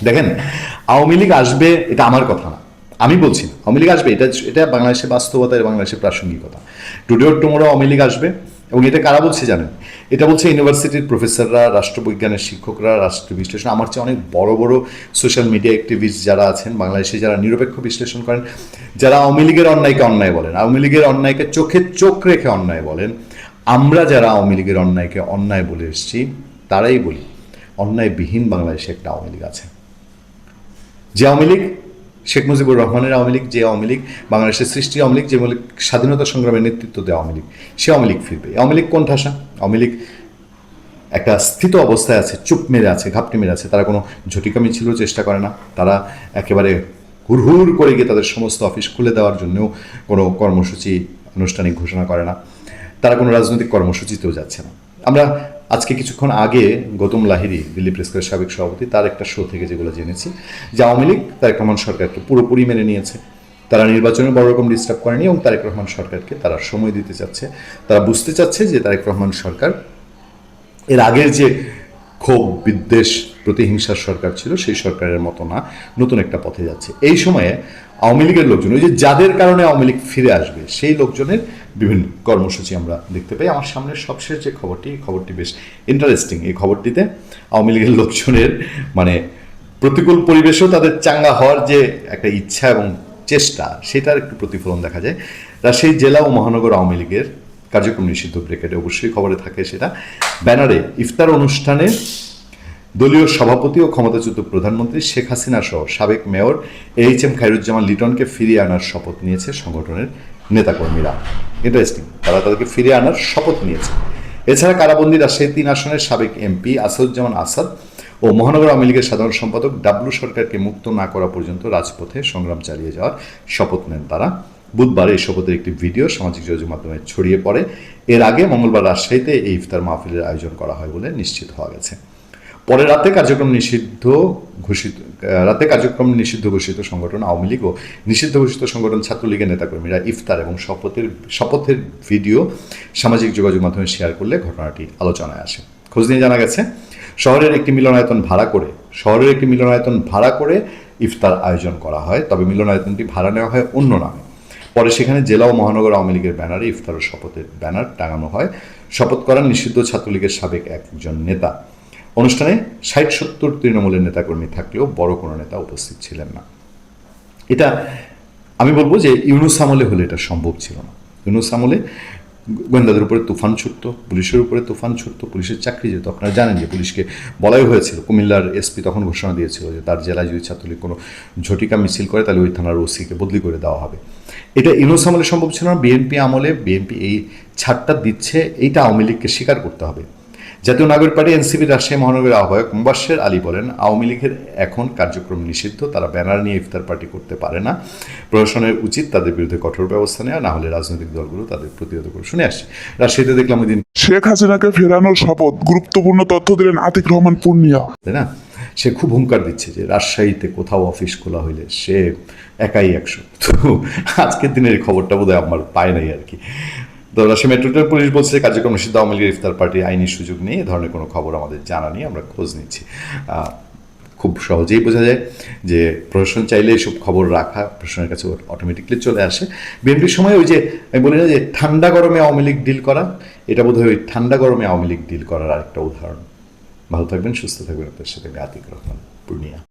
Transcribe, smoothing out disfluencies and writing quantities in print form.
দেখেন, আওয়ামী লীগ আসবে এটা আমার কথা না, আমি বলছি না আওয়ামী লীগ আসবে, এটা এটা বাংলাদেশের বাস্তবতা, বাংলাদেশের প্রাসঙ্গিকতা। Today or tomorrow Awami League আসবে, এবং এটা কারা বলছে জানেন? এটা বলছে ইউনিভার্সিটির প্রফেসররা, রাষ্ট্রবিজ্ঞানের শিক্ষকরা, রাষ্ট্র বিশ্লেষণ, আমার চেয়ে অনেক বড় বড় সোশ্যাল মিডিয়া অ্যাক্টিভিস্ট যারা আছেন বাংলাদেশে, যারা নিরপেক্ষ বিশ্লেষণ করেন, যারা আওয়ামী লীগের অন্যায়কে অন্যায় বলেন, আওয়ামী লীগের অন্যায়কে চোখে চোখ রেখে অন্যায় বলেন। আমরা যারা আওয়ামী লীগের অন্যায়কে অন্যায় বলে এসেছি, তারাই বলি অন্যায়বিহীন বাংলাদেশে একটা আওয়ামী লীগ আছে। যে আওয়ামী লীগ শেখ মুজিবুর রহমানের আওয়ামী লীগ, যে আওয়ামী লীগ বাংলাদেশের সৃষ্টি আওয়ামী লীগ, যে আওয়ামী লীগ স্বাধীনতা সংগ্রামের নেতৃত্ব দেয় আওয়ামী লীগ, সে আওয়ামী লীগ ফিরবে। আওয়ামী লীগ কোন ঠাসা? আওয়ামী লীগ একটা স্থিত অবস্থায় আছে, চুপ মেরে আছে, ঘাপটি মেরে আছে। তারা কোনো ঝটিকা মিছিলও চেষ্টা করে না, তারা একেবারে হুড়হুড় করে গিয়ে তাদের সমস্ত অফিস খুলে দেওয়ার জন্যও কোনো কর্মসূচি আনুষ্ঠানিক ঘোষণা করে না, তারা কোনো রাজনৈতিক কর্মসূচিতেও যাচ্ছে না। আমরা আজকে কিছুক্ষণ আগে গৌতম লাহিড়ী, দিল্লি প্রেস ক্লাবের সাবেক সভাপতি, তার একটা শো থেকে যেগুলো জেনেছি, যে আওয়ামী লীগ তারেক রহমান সরকারকে পুরোপুরি মেনে নিয়েছে, তারা নির্বাচনে বড় রকম ডিস্টার্ব করেনি, এবং তারেক রহমান সরকারকে তারা সময় দিতে চাচ্ছে। তারা বুঝতে চাচ্ছে যে তারেক রহমান সরকার এর আগের যে ক্ষোভ, বিদ্বেষ, প্রতিহিংসার সরকার ছিল, সেই সরকারের মতো না, নতুন একটা পথে যাচ্ছে। এই সময়ে আওয়ামী লীগের লোকজন, ওই যে যাদের কারণে আওয়ামী লীগ ফিরে আসবে, সেই লোকজনের বিভিন্ন কর্মসূচি আমরা দেখতে পাই। আমার সামনের সবশেষ যে খবরটি, এই খবরটি বেশ ইন্টারেস্টিং। এই খবরটিতে আওয়ামী লীগের লোকজনের মানে প্রতিকূল পরিবেশেও তাদের চাঙ্গা হওয়ার যে একটা ইচ্ছা এবং চেষ্টা, সেটার একটু প্রতিফলন দেখা যায়। রাজশাহী জেলা ও মহানগর আওয়ামী লীগের কার্যক্রম নিষিদ্ধ ব্রেকেটে অবশ্যই খবরে থাকে সেটা, ব্যানারে ইফতার অনুষ্ঠানে দলীয় সভাপতি ও ক্ষমতাচ্যুত প্রধানমন্ত্রী শেখ হাসিনা সহ সাবেক মেয়র এইচ.এম. খায়রুজ্জামান লিটনকে ফিরিয়ে আনার শপথ নিয়েছে সংগঠনের নেতাকর্মীরা। ইন্টারেস্টিং, তারা তাদেরকে ফিরিয়ে আনার শপথ নিয়েছে। এছাড়া কারাবন্দী রাজশাহী ৩ আসনের সাবেক এমপি আসাদুজ্জামান আসাদ ও মহানগর আওয়ামী লীগের সাধারণ সম্পাদক ডাবলু সরকারকে মুক্ত না করা পর্যন্ত রাজপথে সংগ্রাম চালিয়ে যাওয়ার শপথ নেন তারা। বুধবার এই শপথের একটি ভিডিও সামাজিক যোগাযোগ মাধ্যমে ছড়িয়ে পড়ে। এর আগে মঙ্গলবার রাজশাহীতে এই ইফতার মাহফিলের আয়োজন করা হয় বলে নিশ্চিত হওয়া গেছে। পরে রাতে কার্যক্রম নিষিদ্ধ ঘোষিত সংগঠন আওয়ামী লীগ ও নিষিদ্ধ ঘোষিত সংগঠন ছাত্রলীগের নেতাকর্মীরা ইফতার এবং শপথের ভিডিও সামাজিক যোগাযোগ মাধ্যমে শেয়ার করলে ঘটনাটি আলোচনায় আসে। খোঁজ নিয়ে জানা গেছে, শহরের একটি মিলনায়তন ভাড়া করে ইফতার আয়োজন করা হয়, তবে মিলনায়তনটি ভাড়া নেওয়া হয় অন্য নামে। পরে সেখানে জেলা ও মহানগর আওয়ামী লীগের ব্যানারে ইফতার ও শপথের ব্যানার টাঙানো হয়। শপথ করান নিষিদ্ধ ছাত্রলীগের সাবেক একজন নেতা। অনুষ্ঠানে ৬০-৭০ তৃণমূলের নেতাকর্মী থাকলেও বড় কোনো নেতা উপস্থিত ছিলেন না। এটা আমি বলবো যে ইউনূস আমলে হলে এটা সম্ভব ছিল না। ইউনূস আমলে গোয়েন্দাদের উপরে তুফান ছুটত, পুলিশের উপরে তুফান ছুটত, পুলিশের চাকরি যেত। আপনারা জানেন যে পুলিশকে বলাই হয়েছিল, কুমিল্লার এসপি তখন ঘোষণা দিয়েছিল যে তার জেলায় যদি ছাত্রলীগ কোনো ঝটিকা মিছিল করে তাহলে ওই থানার ওসিকে বদলি করে দেওয়া হবে। এটা ইউনূস আমলে সম্ভব ছিল না। বিএনপি আমলে বিএনপি এই ছাড়টা দিচ্ছে, এইটা আওয়ামী লীগকে স্বীকার করতে হবে। জাতীয় নাগরিক পার্টি এনসিপির রাজশাহী মহানগরের আহ্বায়ক মুবাশ্বের আলী বলেন, আওয়ামী লীগের এখন কার্যক্রম নিষিদ্ধ, তারা ব্যানার নিয়ে ইফতার পার্টি করতে পারে না। প্রশাসনের উচিত তাদের বিরুদ্ধে কঠোর ব্যবস্থা নেওয়া, না হলে রাজনৈতিক দলগুলো তাদের প্রতিহত করে। শুনে আসছে রাজশাহীতে দেখলাম ওই দিন শেখ হাসিনাকে ফেরানোর শপথ, গুরুত্বপূর্ণ তথ্য দিলেন আতিক রহমান পূর্ণিয়া। তাই না, সে খুব হুঙ্কার দিচ্ছে যে রাজশাহীতে কোথাও অফিস খোলা হইলে সে একাই ১০০। তো আজকের দিনের এই খবরটা বোধহয় আমার পায় নাই আর কি। তো রাজশাহী মেট্রোপলিটন পুলিশ বলছে কার্যক্রম নিষিদ্ধ, আওয়ামী লীগের ইফতার পার্টির আইনি সুযোগ নেই। এ ধরনের কোনো খবর আমাদের জানা নেই, আমরা খোঁজ নিচ্ছি। খুব সহজেই বোঝা যায় যে প্রশাসন চাইলে এসব খবর রাখা প্রশাসনের কাছে অটোমেটিকলি চলে আসে। বিএনপির সময় ওই যে আমি বলি না যে ঠান্ডা গরমে আওয়ামী লীগ ডিল করা, এটা বোধহয় ওই ঠান্ডা গরমে আওয়ামী লীগ ডিল করার আরেকটা উদাহরণ। ভালো থাকবেন, সুস্থ থাকবেন। আপনার সাথে আতিক রহমান পূর্ণিয়া।